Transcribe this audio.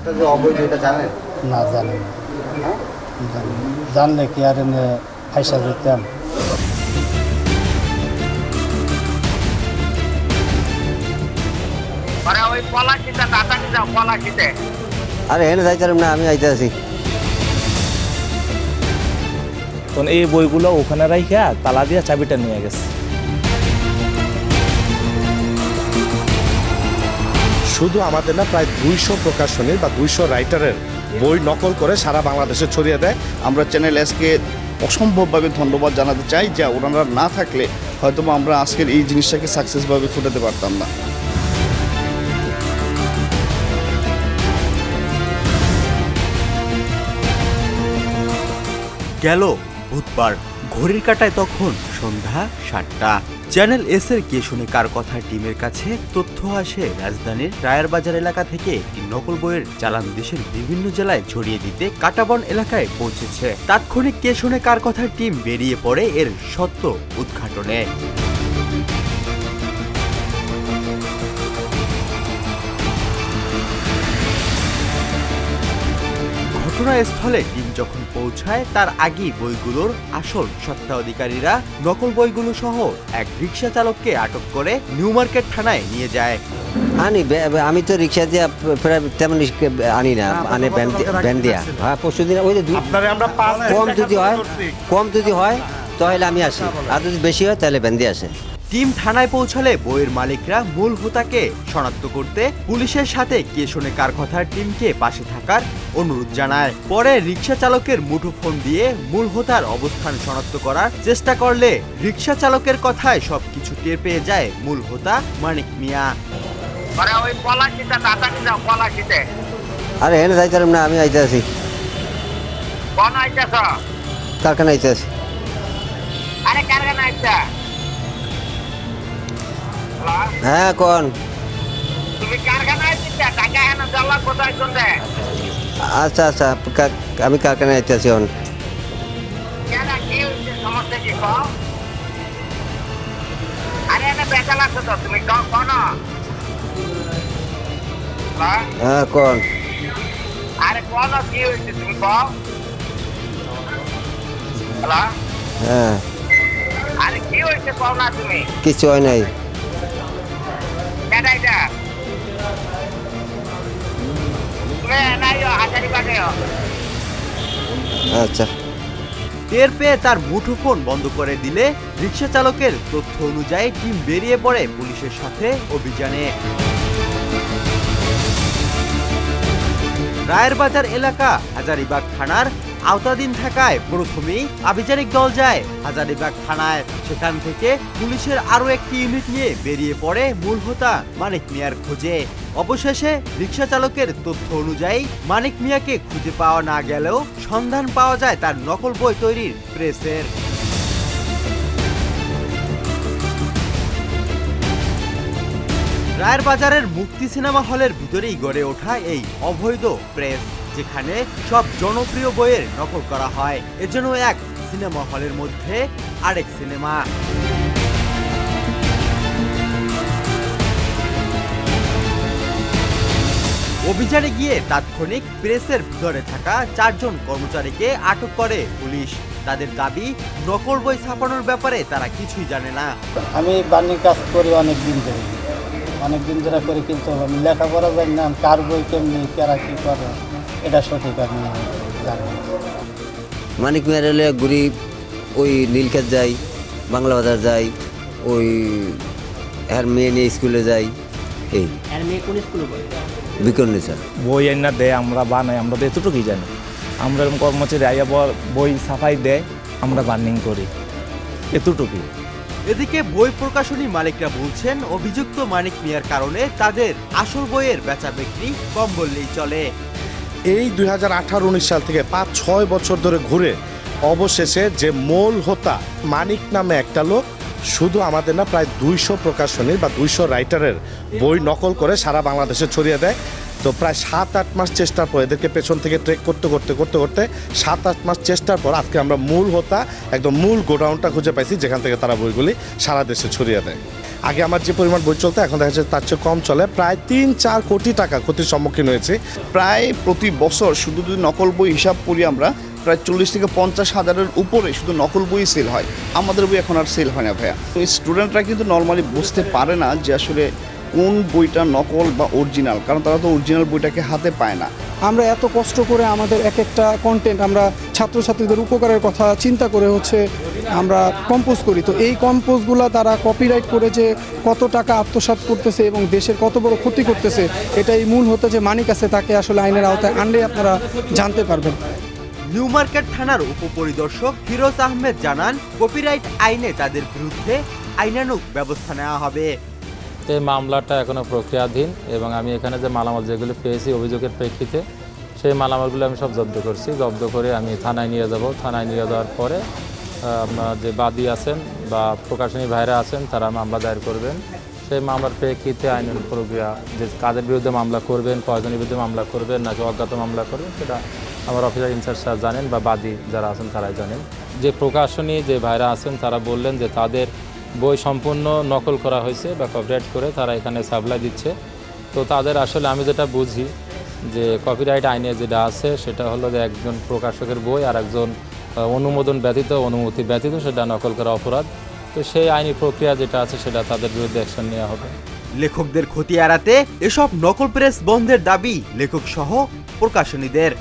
যে অবৈধ এটা জানেন? না, জানি না। জানলে কি আর এনে ফাইসা যেতাম? আরে এনে যাইতাম না, আমি আইতে আছি। তখন এই বইগুলো ওখানে রাইখা তালা দিয়া চাবিটা নিয়ে গেছে। শুধু আমাদের না, প্রায় 200 প্রকাশনীর বা 200 রাইটারের বই নকল করে সারা বাংলাদেশে ছড়িয়ে দেয়। আমরা চ্যানেল এসকে অসম্ভবভাবে ধন্যবাদ জানাতে চাই, যে ওনারা না থাকলে হয়তো আমরা আজকের এই জিনিসটাকে সাকসেসভাবে ফুটাতে পারতাম না। গেল বুধবার, ঘড়ির কাঁটায় তখন সন্ধ্যা 7টা। চ্যানেল এস এর কে শুনে কার কথা টিমের কাছে তথ্য আসে রাজধানীর রায়ের বাজার এলাকা থেকে একটি নকল বইয়ের চালান দেশের বিভিন্ন জেলায় ছড়িয়ে দিতে কাটাবন এলাকায় পৌঁছেছে। তাৎক্ষণিক কে শুনে কার কথা টিম বেরিয়ে পড়ে এর সত্য উদ্ঘাটনে। ঘটনাস্থলে টিম যখন পৌঁছায় তার আগেই বইগুলোর আসল সত্ত্বাধিকারীরা নকল বইগুলো সহ এক রিক্সা চালককে আটক করে নিউ মার্কেট থানায় নিয়ে যায়। আমি তো রিক্সা দিয়ে তেমন আনি না, আনে ব্যান দিয়া। হ্যাঁ, পরশুদিন ওই কম যদি হয় তাহলে আমি আসি, আর যদি বেশি হয় তাহলে ব্যান দিয়ে আসে। টিম থানায় পৌঁছালে বইয়ের মালিকরা মূল হোতাকে শনাক্ত করতে পুলিশের সাথে কে শোনে কার কথার টিমকে পাশে থাকার অনুরোধ জানায়। পরে রিক্সা চালকের মুঠোফোন দিয়ে মূল হোতার অবস্থান শনাক্ত করার চেষ্টা করলে রিক্সা চালকের কথায় সবকিছু টের পেয়ে যায় মূল হোতা মানিক মিয়া। আরে এনে যাইতাম না, আমি আইতে আছি। কারখানা আইতে আছি। হ্যাঁ, কোন? আচ্ছা আচ্ছা, আমি কারখানায় আইতে আছি। হ্যাঁ, কোন? হ্যাঁ, কিছু হয় নাই। আচ্ছা। টের পেয়ে তার মুঠোফোন বন্ধ করে দিলে রিক্সা চালকের তথ্য অনুযায়ী টিম বেরিয়ে পড়ে পুলিশের সাথে অভিযানে। রায়ের বাজার এলাকা হাজারীবাগ থানার আওতাধীন থাকায় প্রথমেই আভিযানিক দল যায় হাজারীবাগ থানায়। সেখান থেকে পুলিশের আরো একটি ইউনিট নিয়ে বেরিয়ে পড়ে মূল হোতা মানিক মিয়ার খোঁজে। অবশেষে রিক্সা চালকের তথ্য অনুযায়ী মানিক মিয়াকে খুঁজে পাওয়া না গেলেও সন্ধান পাওয়া যায় তার নকল বই তৈরির প্রেসের। রায়ের বাজারের মুক্তি সিনেমা হলের ভিতরেই গড়ে ওঠা এই অবৈধ প্রেস, যেখানে সব জনপ্রিয় বইয়ের নকল করা হয়। এজন্য এক সিনেমা হলের মধ্যে আরেক সিনেমা। অভিযানে গিয়ে তাৎক্ষণিক প্রেসের ভিতরে থাকা 4 জন কর্মচারীকে আটক করে পুলিশ। তাদের দাবি, নকল বই ছাপানোর ব্যাপারে তারা কিছুই জানে না। আমি বার্নিং কাজ করি অনেক দিন ধরে করি, কিন্তু আমি লেখাপড়া জানি না, কার বই কেমনি কারা কি করে এটা সঠিক আমি জানি। মানিক মিয়ার হলে ঘুরি, ওই নীলক্ষেত যাই, বাংলা বাজার যাই, ওই আর মেয়ে নিয়ে স্কুলে যাই। এই বিকরণী স্যার বই এনে দেয়, আমরা বানাই, আমরা তো এতটুকুই জানি। আমরা কর্মচারী আইয়া বই সাফাই দেয়, আমরা বার্নিং করি, এতটুকুই। এদিকে বই প্রকাশনী মালিকরা বলছেন অভিযুক্ত মানিক মিয়ার কারণে তাদের আসল বইয়ের বেচা বিক্রি কম বললেই চলে। এই 2018-19 সাল থেকে 5-6 বছর ধরে ঘুরে অবশেষে যে মূল হোতা মানিক নামে একটা লোক শুধু আমাদের না, প্রায় 200 প্রকাশনীর বা 200 রাইটারের বই নকল করে সারা বাংলাদেশে ছড়িয়ে দেয়। তো প্রায় 7-8 মাস চেষ্টার পর এদেরকে পেছন থেকে ট্রেক করতে করতে 7-8 মাস চেষ্টার পর আজকে আমরা মূল হোতা একদম মূল গোডাউনটা খুঁজে পাইছি, যেখান থেকে তারা বইগুলি সারা দেশে ছড়িয়ে দেয়। আগে আমার যে পরিমাণ বই চলতো এখন দেখা যাচ্ছে তার চেয়ে কম চলে। প্রায় 3-4 কোটি টাকা ক্ষতির সম্মুখীন হয়েছে। প্রায় প্রতি বছর শুধু যদি নকল বই হিসাব করি আমরা প্রায় 40 থেকে 50 হাজারের উপরে শুধু নকল বই সেল হয়। আমাদের বই এখন আর সেল হয় না ভাইয়া। তো স্টুডেন্টরা কিন্তু নর্মালি বুঝতে পারে না যে আসলে কোন বইটা নকল বা অরিজিনাল, কারণ তারা তো অরিজিনাল বইটাকে হাতে পায় না। আমরা এত কষ্ট করে আমাদের এক একটা কন্টেন্ট আমরা ছাত্রছাত্রীদের উপকারের কথা চিন্তা করে আমরা কম্পোজ করি। তো এই কম্পোজগুলো তারা কপিরাইট করে যে কত টাকা আত্মসাৎ করতেছে এবং দেশের কত বড় ক্ষতি করতেছে, এটাই মূল হতে যে মানিক আছে তাকে আসলে আইনের আওতায় আনলে আপনারা জানতে পারবেন। নিউ মার্কেট থানার উপপরিদর্শক ফিরোজ আহমেদ জানান, কপিরাইট আইনে তাদের বিরুদ্ধে আইনানুগ ব্যবস্থা নেওয়া হবে। এই মামলাটা এখনও প্রক্রিয়াধীন এবং আমি এখানে যে মালামাল যেগুলো পেয়েছি অভিযোগের প্রেক্ষিতে সেই মালামালগুলো আমি সব জব্দ করছি। জব্দ করে আমি থানায় নিয়ে যাব। থানায় নিয়ে যাওয়ার পরে যে বাদী আছেন বা প্রকাশনী ভাইরা আছেন তারা মামলা দায়ের করবেন। সেই মামলার প্রেক্ষিতে আইনের প্রক্রিয়া যে কাদের বিরুদ্ধে মামলা করবেন, কয়জনের বিরুদ্ধে মামলা করবেন নাকি অজ্ঞাত মামলা করবেন সেটা আমার অফিসার ইনচার্জ সাহেব জানেন বা বাদী যারা আছেন তারাই জানেন। যে প্রকাশনী যে ভাইরা আছেন তারা বললেন যে তাদের বই সম্পূর্ণ নকল করা হয়েছে বা কপিরাইট করে তারা এখানে সাপ্লাই দিচ্ছে। তো তাদের আসলে আমি যেটা বুঝি যে কপিরাইট আইনে যেটা আছে সেটা হলো যে একজন প্রকাশকের বই আর একজন অনুমোদন ব্যতীত অনুমতি ব্যতীত সেটা নকল করা অপরাধ। তো সেই আইনি প্রক্রিয়া যেটা আছে সেটা তাদের বিরুদ্ধে অ্যাকশন নেওয়া হবে। লেখকদের ক্ষতি এড়াতে এসব নকল প্রেস বন্ধের দাবি লেখক সহ প্রকাশনীদের।